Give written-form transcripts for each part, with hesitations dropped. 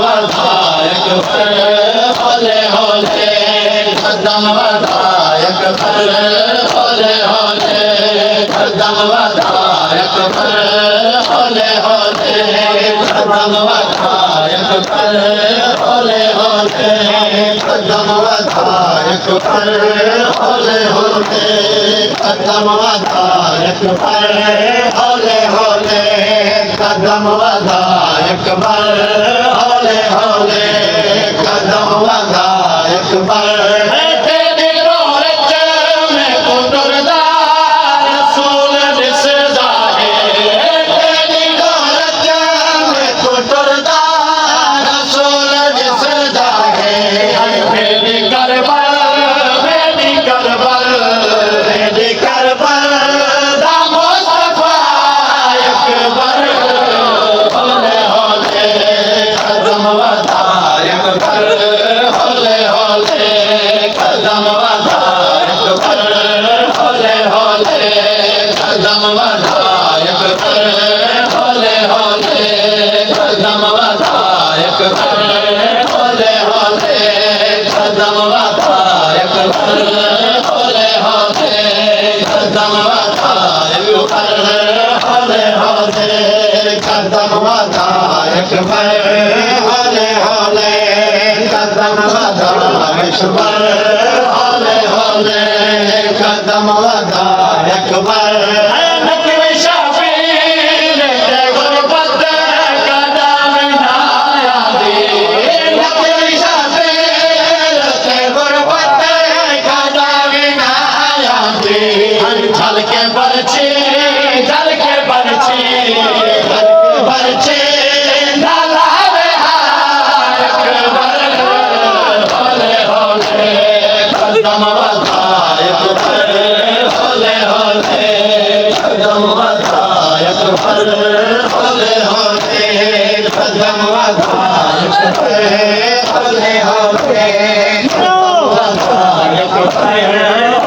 विधायक होले होले कदम विधायक होले होले कदम विधायक होले होले कदम विधायक होले होले कदम विधायक होले होले कदम विधायक होले होले कदम विधायक होले होले कदम विधायक तेरी रोरच में कुटुरदार रसूल दिस जाहे तेरी रोरच में कुटुरदार रसूल दिस जाहे मेरी करबल मेरी करबल मेरी करबल दामो सफा अकबर होले होले कदम विधायक होले होले कदम विधायक होले होले कदम विधायक होले होले कदम विधायक होले होले कदम विधायक होले होले कदम विधायक होले होले कदम विधायक होले होले कदम विधायक होले होले कदम विधायक नकवी शाफी लेते गुरबत कदम नाया दी नकवी शाफी लेते गुरबत कदम नाया दी झल के बरछी बरछी नाला होले होले कदम विधायक होले होले कदम विधायक होले होले कदम विधायक होले होले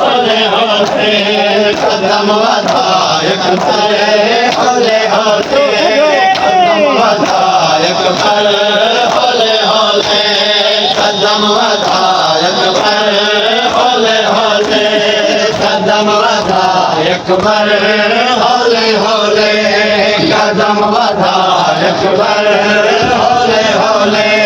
होले होले कदम विधायक होले होले कदम विधायक होले होले कदम विधायक होले होले कदम विधायक होले होले कदम विधायक होले होले